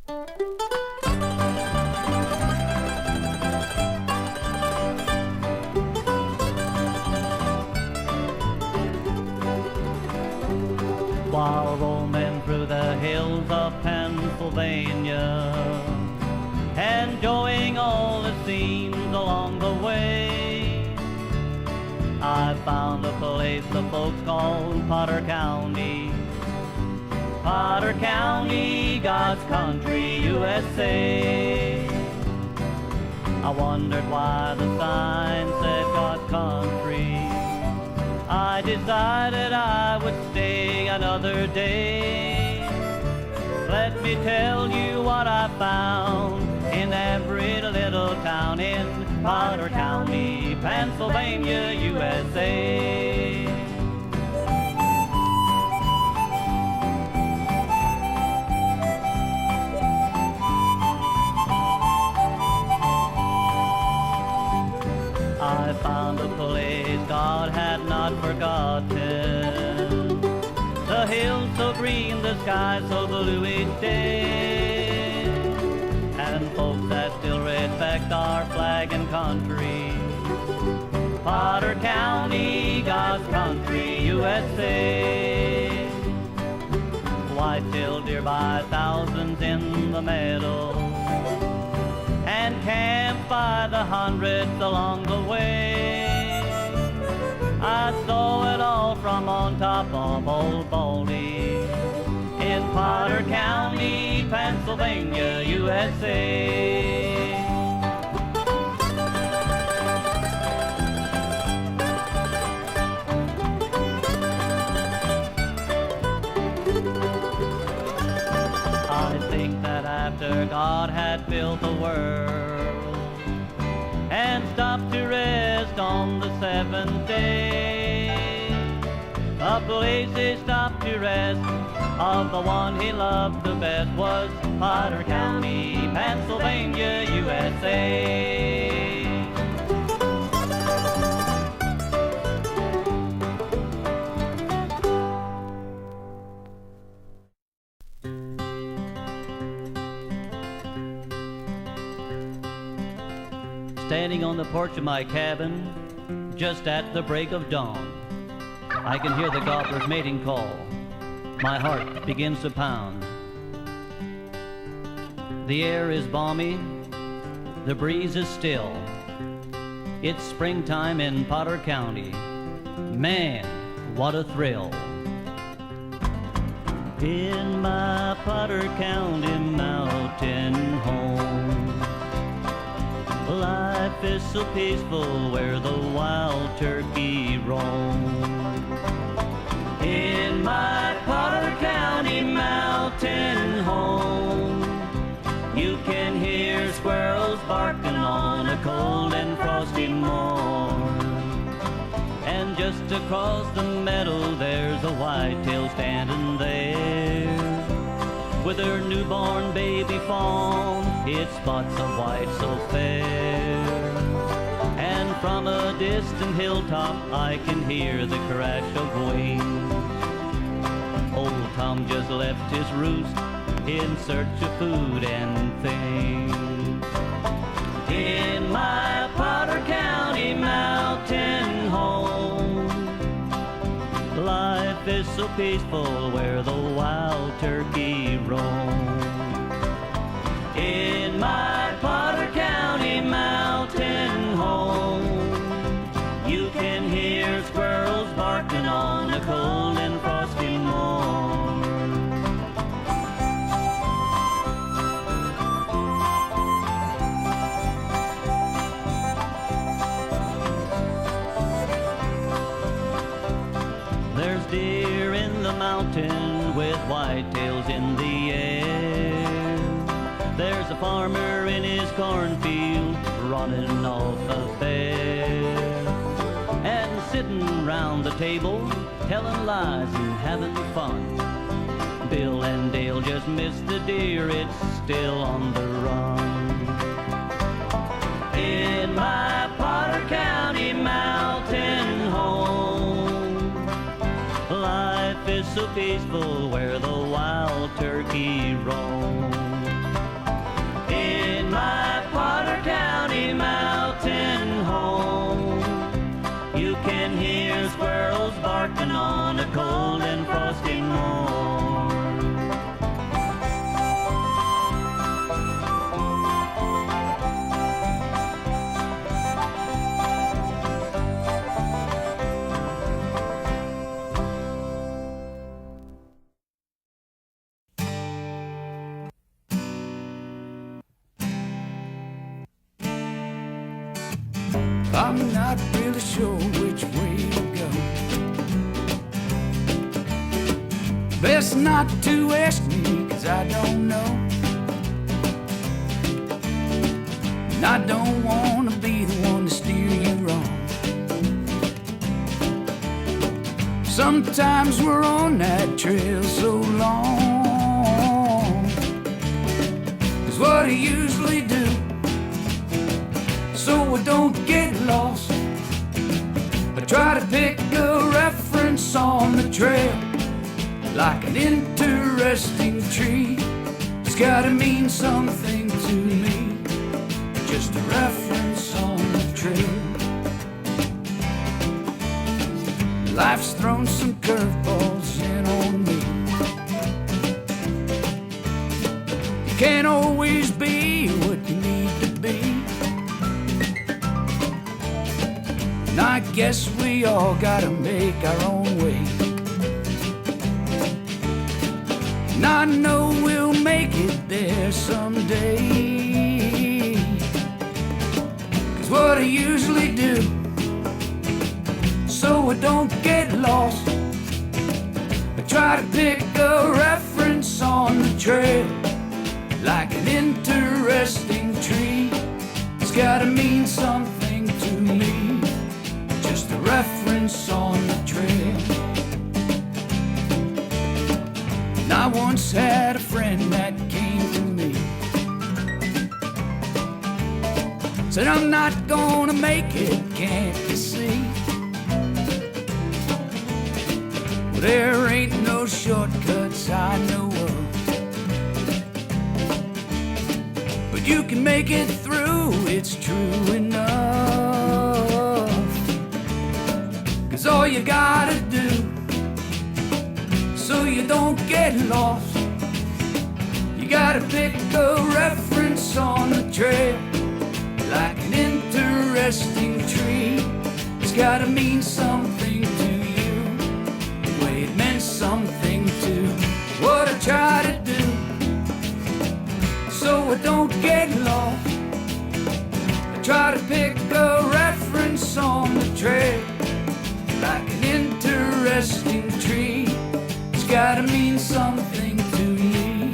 While roaming through the hills of Pennsylvania, enjoying all the scenes along the way, I found a place the folks call Potter County. Potter County, God's country, USA. I wondered why the sign said God's country. I decided I would stay another day. Let me tell you what I found in every little town in Potter County, Pennsylvania, USA. I found a place God had not forgotten. The hills so green, the sky so blue each day, and folks that still respect our flag and country. Potter County, God's country, USA. White-tailed deer by thousands in the meadow, and camp by the hundreds along the way. I saw it all from on top of Old Baldy in Potter County, Pennsylvania, USA. I think that after God had built the world and stopped to rest on the seventh day, a place he stopped to rest of the one he loved the best was Potter County, Pennsylvania, USA. Standing on the porch of my cabin, just at the break of dawn, I can hear the gobbler's mating call. My heart begins to pound. The air is balmy, the breeze is still. It's springtime in Potter County. Man, what a thrill. In my Potter County mountain home, life is so peaceful where the wild turkey roam. In my Potter County mountain home, you can hear squirrels barking on a cold and frosty morn. And just across the meadow there's a whitetail standing there, with her newborn baby fawn, its spots of white so fair. And from a distant hilltop I can hear the crash of wings. Old Tom just left his roost in search of food and things. In my Potter County mountain home, life is so peaceful where the wild turkey roam. In my Potter County mountain home, you can hear squirrels barking on a cold and frosty morn. There's deer in the mountain with whitetails in the air. There's a farmer in his cornfield running off a bear. And sitting round the table telling lies and having fun, Bill and Dale just missed the deer, it's still on the run. In my Potter County mountain home, life is so peaceful where the wild turkey roam. my Potter County mountain home. You can hear squirrels barking on a cold and frosty morn. I'm not really sure which way to go. Best not to ask me, 'cause I don't know. And I don't want to be the one to steer you wrong. Sometimes we're on that trail so long, 'cause what I usually do, so I don't get lost, I try to pick a reference on the trail, like an interesting tree. It's gotta mean something to me, just a reference on the trail. Life's thrown some curveballs in on me. You can't always be what you need to be, and I guess we all gotta make our own way. And I know we'll make it there someday, 'cause what I usually do, so I don't get lost, I try to pick a reference on the trail, like an interesting tree. It's gotta mean something to me, just a reference on the trail. And I once had a friend that came to me, said, I'm not gonna make it, can't you see? Well, there ain't no shortcuts I know of, but you can make it through, it's true enough. 'Cause all you gotta do, so you don't get lost, you gotta pick a reference on the trail, like an interesting tree. It's gotta mean something to you, the way it meant something to what I try to do, so I don't get lost, I try to pick a reference on the trail, like an interesting tree. It's gotta mean something to me,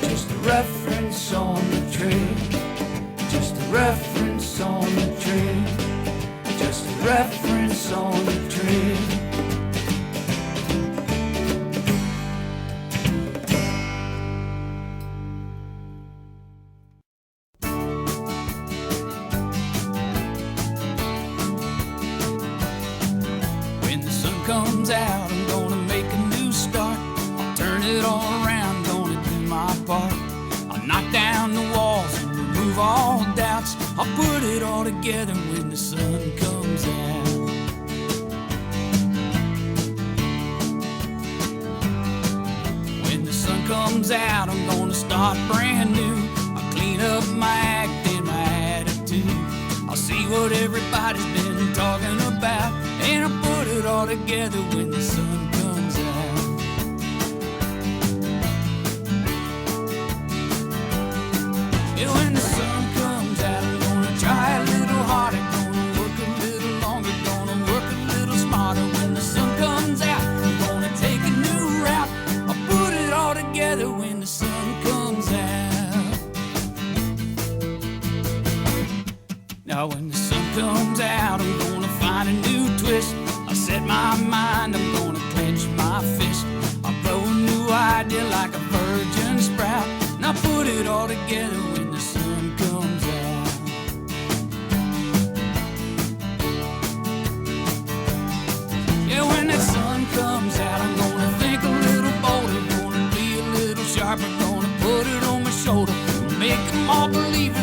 just a reference on the trail, just a reference on the trail, just a reference on the trail. When the sun comes out, I'm gonna make a new start. I'll turn it all around, gonna do my part. I'll knock down the walls and remove all doubts. I'll put it all together when the sun comes out. When the sun comes out, I'm gonna start brand new. I'll clean up my act and my attitude. I'll see what everybody's been talking about, and I'll put it all together when the sun comes out. Yeah, when the sun comes out, I'm gonna try a little harder, gonna work a little longer, gonna work a little smarter. When the sun comes out, I'm gonna take a new route. I'll put it all together when the sun comes out. Now when the sun comes out, I'm gonna find a new twist. I set my mind, I'm gonna clench my fist. I'll blow a new idea like a virgin sprout, and I'll put it all together when the sun comes out. Yeah, when that sun comes out, I'm gonna think a little bolder, gonna be a little sharper, gonna put it on my shoulder, make them all believe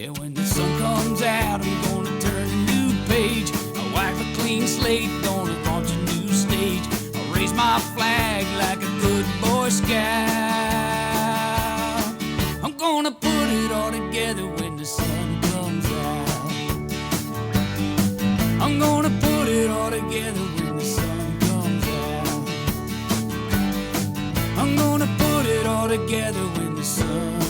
Yeah, when the sun comes out, I'm gonna turn a new page. I'll wipe a clean slate, gonna launch a new stage. I'll raise my flag like a good Boy Scout. I'm gonna put it all together when the sun comes out. I'm gonna put it all together when the sun comes out. I'm gonna put it all together when the sun